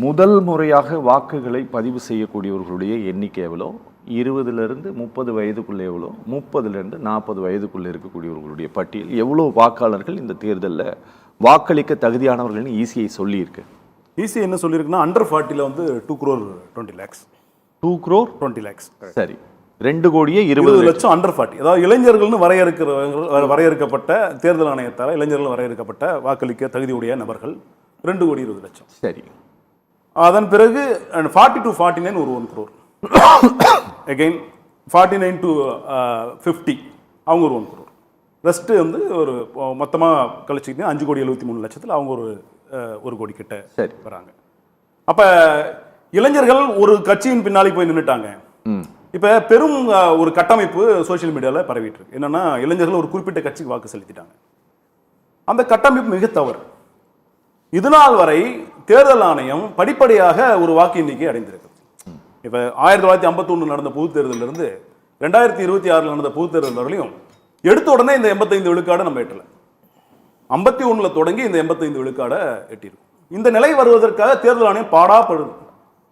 முதல் முறையாக வாக்குகளை பதிவு செய்யக்கூடியவர்களுடைய எண்ணிக்கை எவ்வளோ, 20லிருந்து 30 வயதுக்குள்ளே எவ்வளோ, 30லிருந்து 40 வயதுக்குள்ளே இருக்கக்கூடியவர்களுடைய பட்டியல் எவ்வளோ வாக்காளர்கள் இந்த தேர்தலில் வாக்களிக்க தகுதியானவர்கள்னு ஈசிஐ சொல்லியிருக்கு. ஈசிஐ என்ன சொல்லியிருக்குன்னா அண்டர் 40ல் வந்து 2 crore 20 lakhs. 2 crore 20 lakhs. சரி, 2 கோடியே 20 லட்சம் அண்டர் 40. அதாவது இளைஞர்கள்னு வரையறுக்கப்பட்ட தேர்தல் ஆணையத்தால் இளைஞர்கள் வரையறுக்கப்பட்ட வாக்களிக்க தகுதியுடைய நபர்கள் 2 கோடி 20 லட்சம். சரி, அதன் பிறகு 40 to 49 ஒரு 1 crore. அகைன் 49 to 50 அவங்க ஒரு 1 crore. ரெஸ்ட்டு வந்து ஒரு மொத்தமாக கழிச்சுக்கிட்டீங்கன்னா 5 கோடி 73 லட்சத்தில் அவங்க ஒரு கோடி கிட்ட சரி வராங்க. அப்போ இளைஞர்கள் ஒரு கட்சியின் பின்னாடி போய் நின்றுட்டாங்க. இப்போ பெரும் ஒரு கட்டமைப்பு சோசியல் மீடியாவில் பரவிட்டு இருக்கு. என்னன்னா இளைஞர்கள் ஒரு குறிப்பிட்ட கட்சிக்கு வாக்கு செலுத்திட்டாங்க. அந்த கட்டமைப்பு மிக தவறு. இதுநாள் வரை தேர்தல் ஆணையம் படிப்படியாக ஒரு வாக்கு எண்ணிக்கை அடைந்திருக்கு. இப்போ 1951 நடந்த பொது தேர்தலிருந்து 2026 நடந்த பொது தேர்தல் வரையிலும் எடுத்த உடனே இந்த 85 விழுக்காடை நம்ம எட்டல. 51 தொடங்கி இந்த 85 விழுக்காடை எட்டியிருக்கும். இந்த நிலை வருவதற்காக தேர்தல் ஆணையம் பாடாப்படுது.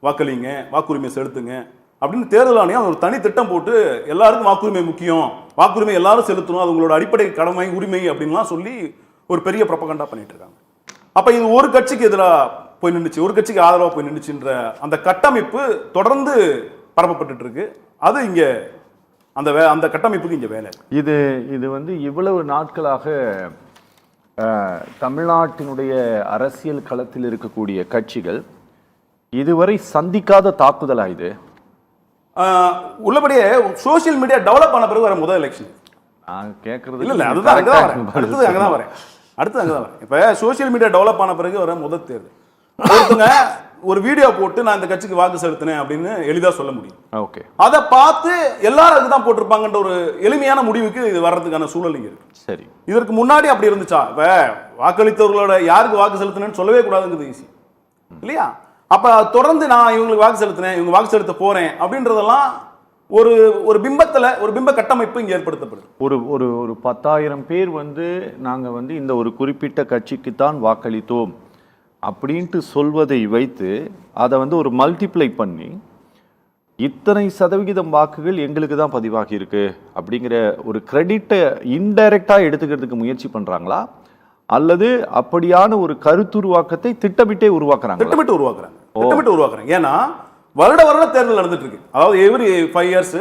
வாக்களிங்க, வாக்குரிமை செலுத்துங்க அப்படின்னு தேர்தல் ஆணையம் ஒரு தனி திட்டம் போட்டு எல்லாருக்கும் வாக்குரிமை முக்கியம், வாக்குரிமை எல்லாரும் செலுத்தணும், அது உங்களோட அடிப்படை கடமை உரிமை அப்படின்லாம் சொல்லி ஒரு பெரிய ப்ரொபகண்டா பண்ணிட்டு இருக்காங்க. அப்ப இது ஒரு கட்சிக்கு எதிராக போய் நின்றுச்சு, ஒரு கட்சிக்கு ஆதரவாக போய் நின்றுச்சுன்ற அந்த கட்டமைப்பு தொடர்ந்து பரப்பப்பட்டு இருக்கு. அது இங்க அந்த கட்டமைப்புக்கு இங்க வேலை. இது வந்து இவ்வளவு நாட்களாக தமிழ்நாட்டினுடைய அரசியல் களத்தில் இருக்கக்கூடிய கட்சிகள் இதுவரை சந்திக்காத தாக்குதலா இது? உள்ளபடியே சோசியல் மீடியா டெவலப் ஆன பிறகு வர முதல் எலெக்ஷன் கேட்கறது இல்ல, அதுதான் அங்கதான் வரேன். இப்ப சோசியல் மீடியா டெவலப் ஆன பிறகு வர முதல் தேர்தல். ஒருத்தங்க ஒரு வீடியோ போட்டு நான் இந்த கட்சிக்கு வாக்கு செலுத்தினேன் அப்படின்னு எளிதா சொல்ல முடியும். ஓகே, அதை பார்த்து எல்லாரும் அதுதான் போட்டிருப்பாங்கன்ற ஒரு எளிமையான முடிவுக்கு இது வர்றதுக்கான சூழல் இங்க இருக்கு. சரி, இதற்கு முன்னாடி அப்படி இருந்துச்சா? இப்ப வாக்களித்தவர்களோட யாருக்கு வாக்கு செலுத்தினேன்னு சொல்லவே கூடாதுங்கிறது ஈஸி இல்லையா? அப்ப தொடர்ந்து நான் இவங்களுக்கு வாக்கு செலுத்தினேன், இவங்க வாக்கு செலுத்த போறேன் அப்படின்றதெல்லாம் ஒரு பிம்ப கட்டமைப்பு இங்க ஏற்படுத்தப்படுது. ஒரு 10,000 பேர் வந்து நாங்க வந்து இந்த ஒரு குறிப்பிட்ட கட்சிக்கு தான் வாக்களித்தோம் அப்படின்ட்டு சொல்வதை வைத்து அதை வந்து ஒரு மல்டிப்ளை பண்ணி இத்தனை சதவிகிதம் வாக்குகள் எங்களுக்கு தான் பதிவாகி இருக்கு அப்படிங்கிற ஒரு கிரெடிட்டை இன்டைரக்டா எடுத்துக்கிறதுக்கு முயற்சி பண்றாங்களா, அல்லது அப்படியான ஒரு கருத்துருவாக்கத்தை திட்டமிட்டே உருவாக்குறாங்க? திட்டமிட்டு உருவாக்குறாங்க. ஏன்னா வருட தேர்தல் நடந்துட்டு இருக்கு. அதாவது எவ்ரி 5 years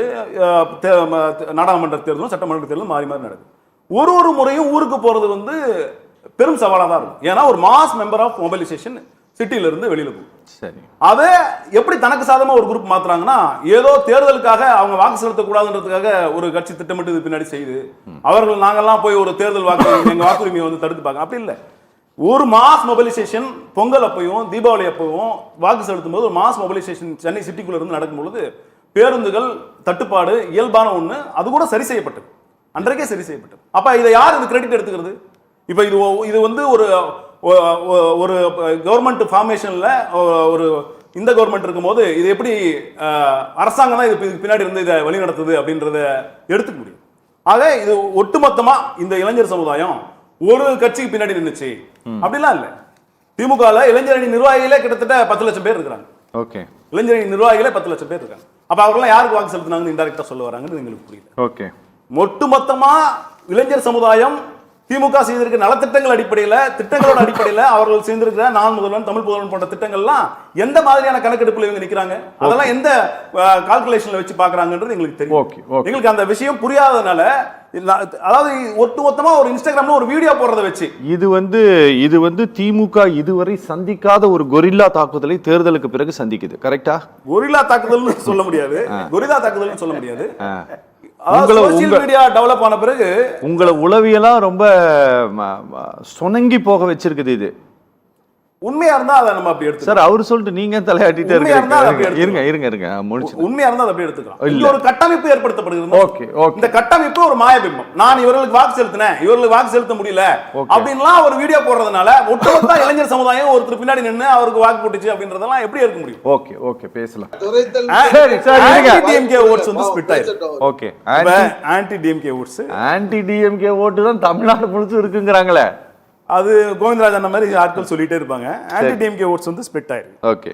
நாடாளுமன்ற தேர்தலும் சட்டமன்ற தேர்தலும் மாறி நடக்குது. ஒரு முறையும் ஊருக்கு போறது வந்து பெரும் சவாலாக தான் இருக்கும். ஏன்னா ஒரு மாஸ் மெம்பர் ஆஃப் மொபைலைசேஷன் சிட்டில இருந்து வெளியில போகும். சரி, அதை எப்படி தனக்கு சாதமா ஒரு குரூப் மாத்துறாங்கன்னா, ஏதோ தேர்தலுக்காக அவங்க வாக்கு செலுத்தக்கூடாதுன்றதுக்காக ஒரு கட்சி திட்டமிட்டு இது பின்னாடி செய்து அவர்கள் நாங்கெல்லாம் போய் ஒரு தேர்தல் எங்க வாக்குரிமையை வந்து தடுத்து பார்க்க அப்படி இல்லை. ஒரு மாஸ் மொபைலைசேஷன் பொங்கல் அப்பையும் தீபாவளி அப்பவும் வாக்கு செலுத்தும் போது ஒரு மாஸ் மொபைலைசேஷன் சென்னை சிட்டிக்குள்ள இருந்து நடக்கும் பொழுது பேருந்துகள் தட்டுப்பாடு இயல்பான ஒண்ணு, அது கூட சரி செய்யப்பட்டது, அன்றைக்கே சரி செய்யப்பட்டது. அப்ப இதை யார் இந்த கிரெடிட் எடுத்துக்கிறது? இப்ப இது வந்து ஒரு கவர்மெண்ட் ஃபார்மேஷன்ல ஒரு இந்த கவர்மெண்ட் இருக்கும் போது இது எப்படி அரசாங்கம் தான் இதுக்கு பின்னாடி இருந்து இதை வழி நடத்துது அப்படின்றத எடுத்துக்க முடியும். ஆக இது ஒட்டுமொத்தமா இந்த இளைஞர் சமுதாயம் ஒரு கட்சிக்கு பின்னாடி நின்னுச்சு அப்படிலாம் இல்ல. திமுக இளைஞரணி நிர்வாகிகளே கிட்டத்தட்ட 10 லட்சம் பேர் இருக்காங்க. ஓகே, இளைஞரணி நிர்வாகிகளே 10 லட்சம் பேர் இருக்காங்க. அப்ப அவர்கள்லாம் யாருக்கு வாக்கு செலுத்தினாங்கன்னு இன்டைரக்டா சொல்ல வராங்கன்னு எங்களுக்கு புரியல. ஓகே, ஒட்டுமொத்தமா இளைஞர் சமுதாயம் திமுக செய்திருக்க நலத்திட்டங்கள் திட்டங்களோட அடிப்படையில் அவர்கள் செய்திருக்கிற நான் முதல்வன் தமிழ் புதல்வன் போன்ற திட்டங்கள்லாம் எந்த மாதிரியான கணக்கெடுப்புல இவங்க நிக்கிறாங்க, அதெல்லாம் எந்த கால்குலேஷன்ல வச்சு பாக்குறாங்கன்றது எங்களுக்கு தெரியும். எங்களுக்கு அந்த விஷயம் புரியாதனால, அதாவது ஒட்டுமொத்தமா ஒரு இன்ஸ்டாகிராம்ல ஒரு வீடியோ போடுறத வச்சு இது வந்து திமுக இதுவரை சந்திக்காத ஒரு கொரில்லா தாக்குதலை தேர்தலுக்கு பிறகு சந்திக்குது. கரெக்டா? கொரில்லா தாக்குதல்னு சொல்ல முடியாது, கொரில்லா தாக்குதல்னு சொல்ல முடியாது. டெவலப் ஆன பிறகு உங்களை உளவியலா ரொம்ப சுணங்கி போக வச்சிருக்குது. இது உண்மையா இருந்தா அதை நம்ம அப்படி எடுத்து சார் அவர் சொல்லிட்டு நீங்க தலையாட்டிட்டே இருங்க முடிச்சு. உண்மையா இருந்தா அதை அப்படி எடுத்துக்கலாம். இல்ல ஒரு கட்டமைப்பு ஏற்படுத்தப்படுகிறது. ஓகே, இந்த கட்டமைப்பு ஒரு மாயபிம்பம். நான் இவர்களுக்கு வாக்கு செலுத்தினேன், இவர்களுக்கு வாக்கு செலுத்த முடியல அப்படின்லாம் ஒரு வீடியோ போடுறதுனால ஒட்டுமொத்த இளைஞர் சமுதாயம் ஒருத்தர் பின்னாடி நின்று அவருக்கு வாக்கு போட்டுச்சு அப்படின்றதெல்லாம் எப்படி இருக்க முடியும்? ஓகே பேசலாம். ஆன்டி டிஎம்கே ஓட்ஸ் வந்து ஸ்பிளிட் ஆயிருக்கு. ஓகே, ஆன்டி டிஎம்கே ஓட்ஸ் ஓட்டு தான் தமிழ்நாடு முழுசும் இருக்குங்கறாங்களே. அது கோவிந்தராஜ் அந்த மாதிரி ஆட்கள் சொல்லிட்டே இருப்பாங்க. ஆன்டி டிஎம்கே ஓட்ஸ் வந்து ஸ்பிளிட் ஆயிருக்கு. ஓகே.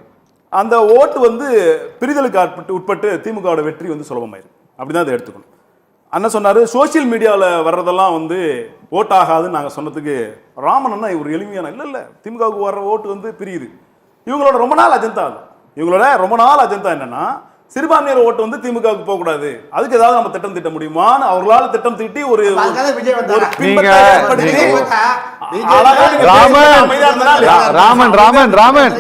அந்த ஓட்டு வந்து பிரிதலுக்கு உட்பட்டு திமுகவோட வெற்றி வந்து சுலபமாயிருக்கு. அப்படிதான் அதை எடுத்துக்கணும். அண்ணன் சொன்னாரு சோசியல் மீடியாவில் வர்றதெல்லாம் வந்து ஓட் ஆகாதுன்னு நாங்கள் சொன்னதுக்கு ராமன் அண்ணா இவர் எளிமையான இல்ல திமுகவுக்கு வர்ற ஓட்டு வந்து பிரியுது. இவங்களோட ரொம்ப நாள் அஜெண்டா என்னன்னா சிறுபான்மையர் ஓட்டு வந்து திமுகவுக்கு போக கூடாது, அதுக்கு ஏதாவது நம்ம திட்டம் தீட்ட முடியுமான்னு அவர்களால் திட்டம் தீட்டி ஒரு ராமன்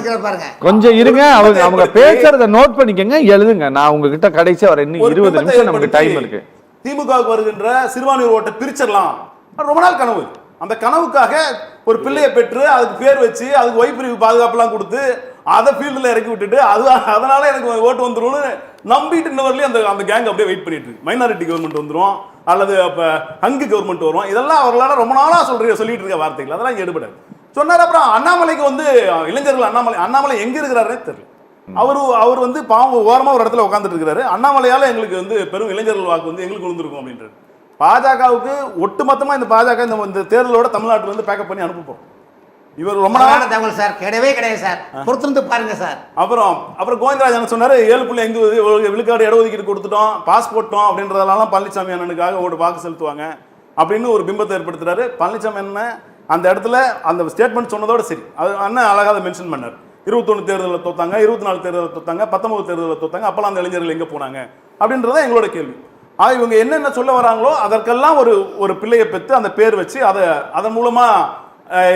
கொஞ்சம் இருங்க, அவங்க பேசுறத நோட் பண்ணிக்கங்க, எழுதுங்க. நான் உங்ககிட்ட கடைசியா வர இன்னும் 20 நிமிஷம் நமக்கு டைம் இருக்கு. திமுகவுக்கு வருகின்ற சிறுபான்மையர் ஓட்டை பிரிச்சிடலாம், ரொம்ப நாள் கனவு. அந்த கனவுக்காக ஒரு பிள்ளையை பெற்று அதுக்கு பேர் வச்சு அதுக்கு ஒய்பிரிவு பாதுகாப்புலாம் கொடுத்து அதை ஃபீல்டில் இறக்கி விட்டுட்டு அதனால எனக்கு ஓட்டு வந்துரும்னு நம்பிட்டு இன்ன வரலையும் அந்த கேங் அப்படியே வெயிட் பண்ணிட்டு இருக்கு. மைனாரிட்டி கவர்மெண்ட் வந்துடும் அல்லது அப்போ ஹங்கு கவர்மெண்ட் வரும், இதெல்லாம் அவர்களால ரொம்ப நாளாக சொல்லிட்டு இருக்க வார்த்தைகள், அதெல்லாம் எடுபடாது சொன்னார். அப்புறம் அண்ணாமலைக்கு வந்து இளைஞர்கள் அண்ணாமலை எங்க இருக்கிறாருன்னே தெரியல. அவர் வந்து பாவம் ஓரமாக ஒரு இடத்துல உட்காந்துட்டு இருக்கிறாரு. அண்ணாமலையால எங்களுக்கு வந்து பெரும் இளைஞர்கள் வாக்கு வந்து எங்களுக்கு விழுந்திருக்கும் அப்படின்றது. பாஜகவுக்கு ஒட்டுமொத்தமாக இந்த பாஜக இந்த தேர்தலோட தமிழ்நாட்டில் வந்து பேக்கப் பண்ணி அனுப்புவோம். இவர் ரொம்ப நாளான தகவல் சார், கிடையவே சார், பொறுத்திருந்து பாருங்க சார். அப்புறம் கோவிந்தராஜன் சொன்னாரு 7.5 விழுக்காடு இடஒதுக்கீடு கொடுத்துட்டோம், பாஸ் போட்டோம் அப்படின்றதெல்லாம் பழனிசாமி அண்ணனுக்காக வாக்கு செலுத்துவாங்க அப்படின்னு ஒரு பிம்பத்தை ஏற்படுத்துறாரு. பழனிசாமி அண்ணன் அந்த இடத்துல அந்த ஸ்டேட்மெண்ட் சொன்னதோட சரி, அது அண்ணன் அழகாக மென்ஷன் பண்ணார். 21 தேர்தலில் தோத்தாங்க, 24 தேர்தலில் தோத்தாங்க, 19 தேர்தலில் தோத்தாங்க, அப்பெல்லாம் அந்த இளைஞர்கள் எங்கே போனாங்க அப்படின்றத எங்களோட கேள்வி. இவங்க என்னென்ன சொல்ல வராங்களோ அதற்கெல்லாம் ஒரு பிள்ளையை பெற்று அந்த பேர் வச்சு அதன் மூலமா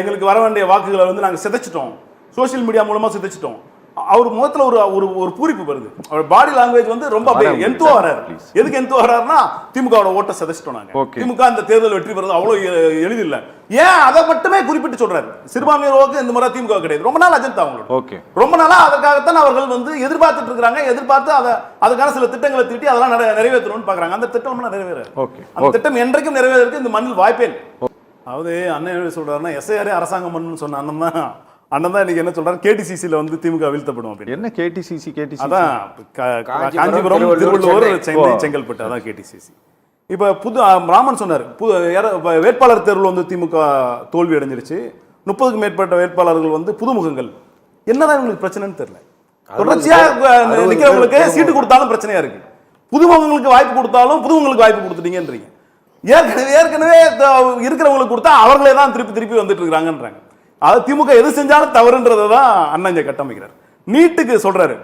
எங்களுக்கு வர வேண்டிய வாக்குகளை வந்து நாங்கள் சிதைச்சிட்டோம், சோசியல் மீடியா மூலமா சிதைச்சிட்டோம். அவர் முகத்துல ஒரு பூரிப்பு வருது, அவர் பாடி லாங்குவேஜ் வந்து ரொம்ப எந்தோ வராரு. எதுக்கு எந்தோ வராருன்னா திமுகவோட ஓட்டை சிதைச்சிட்டோம் நாங்க, திமுக அந்த தேர்தல் வெற்றி பெறது அவ்வளவு எளிதில்லை. ஏன் அதை மட்டுமே குறிப்பிட்டு சொல்றாரு? சிறுபான்மையர் வாக்கு இந்த முறை திமுக கிடையாது, ரொம்ப நாள் அஜெண்டா அவங்களோட, ரொம்ப நாளா அதற்காகத்தான் அவர்கள் வந்து எதிர்பார்த்துட்டு இருக்காங்க. எதிர்பார்த்து அதுக்கான சில திட்டங்களை தீட்டி அதெல்லாம் நிறைவேற்றணும்னு பாக்குறாங்க. அந்த திட்டம் நிறைவேறாது. அந்த திட்டம் என்றைக்கும் நிறைவேறதுக்கு இந்த மண்ணில் வாய்ப்பே இல்லை. அதாவது அண்ணன் என்ன சொல்றாருன்னா எஸ்ஐஆரே அரசாங்கம் பண்ணணும்னு சொன்ன அண்ணன் தான் இன்னைக்கு என்ன சொல்றாரு, கேடிசிசில வந்து திமுக வீழ்த்தப்படும் அப்படின்னு. என்ன கேடிசிசி? அதான் காஞ்சிபுரம், திருவள்ளூர், செங்கல்பட்டு, அதான் கேடிசிசி. இப்ப ராமன் சொன்னார் வேட்பாளர் தேர்வில் வந்து திமுக தோல்வி அடைஞ்சிருச்சு, 30க்கும் மேற்பட்ட வேட்பாளர்கள் வந்து புதுமுகங்கள். என்னதான் இவங்களுக்கு பிரச்சனைன்னு தெரியல. தொடர்ச்சியா நிக்கிறவங்களுக்கு சீட்டு கொடுத்தாலும் பிரச்சனையா இருக்கு, புதுமுகங்களுக்கு வாய்ப்பு கொடுத்தாலும் புதுமுகங்களுக்கு வாய்ப்பு கொடுத்துட்டீங்கன்றீங்க. ஏற்கனவே இருக்கிறவங்களுக்கு கொடுத்தா அவர்களே தான் திருப்பி வந்துட்டு இருக்காங்கன்றாங்க. அது திமுக எது செஞ்சாலும் தவறுன்றதை தான் அண்ணன் இங்க கட்டமைக்கிறார். நீட்டுக்கு சொல்றாரு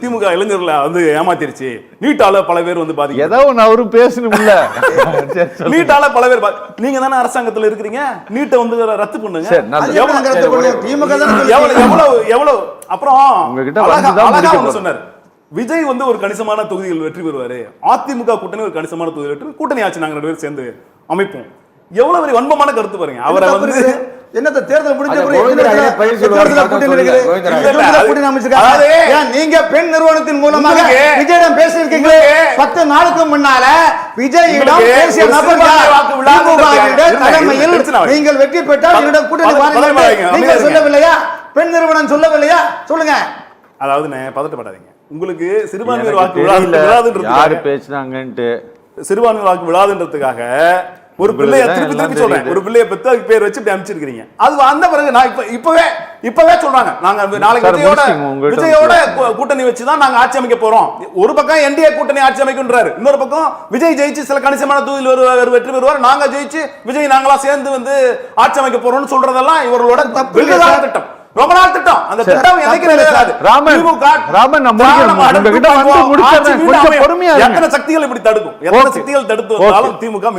திமுக இளைஞர்களை வந்து ஏமாத்திருச்சு, நீட்டால பல பேர் வந்து பாதிக்க. ஏதோ அவரும் பேசணும்ல, நீட்டால பல பேர் நீங்க தானே அரசாங்கத்துல இருக்கிறீங்க, நீட்டை வந்து ரத்து பண்ணுங்க. எவ்வளவு அப்புறம் அழகா சொன்னாரு, விஜய் வந்து ஒரு கணிசமான தொகுதிகள் வெற்றி பெறுவாரு, அதிமுக கூட்டணி ஒரு கணிசமான தொகுதி வெற்றி, கூட்டணி ஆச்சு நாங்க 2 பேரும் சேர்ந்து அமைப்போம். எவ்வளவு பெரிய வன்மமான கருத்து பாருங்க. அவரை வந்து என்னத்த தேர்தல் முடிஞ்ச நீங்க பெண் நிறுவனத்தின் மூலமாக விஜயிடம் பேசியிருக்கீங்களே, 10 நாளுக்கு முன்னால விஜயிடம் பேசிய நபர் தலைமையில் நீங்கள் வெற்றி பெற்றால் என்னிடம் கூட்டணி நீங்க சொல்லவில்லையா? பெண் நிறுவனம் சொல்லவில்லையா? சொல்லுங்க. அதாவது பதட்டப்படாதீங்க, உங்களுக்கு சிறுபான்மையர் வாக்கு விழாதுன்றது பேசினாங்கன்ட்டு சிறுபான்மையர் வாக்கு விழாதுன்றதுக்காக ஒரு பிள்ளைய திருப்பி சொல்றேன், ஒரு பிள்ளைய பெற்று அதுக்கு பேர் வச்சு அமைச்சிருக்கீங்க. அது அந்த பிறகு நான் இப்பவே சொல்றாங்க நாங்க நாளைக்கு விஜயோட கூட்டணி வச்சுதான் நாங்க ஆட்சி அமைக்க போறோம். ஒரு பக்கம் என்டிஏ கூட்டணி ஆட்சி அமைக்கின்றாரு, இன்னொரு பக்கம் விஜய் ஜெயிச்சு சில கணிசமான தொகுதியில் வெற்றி பெறுவார், நாங்க ஜெயிச்சு விஜய் நாங்களா சேர்ந்து வந்து ஆட்சி அமைக்க போறோம்னு சொல்றதெல்லாம் இவர்களோட திட்டம், ரொம்ப நாள் திட்டம். அந்த திட்டம் எனக்கு நிறைவேறாது. எத்தனை சக்திகள் இப்படி தடுக்கும், எத்தனை சக்திகள் தடுத்து வந்தாலும் திமுக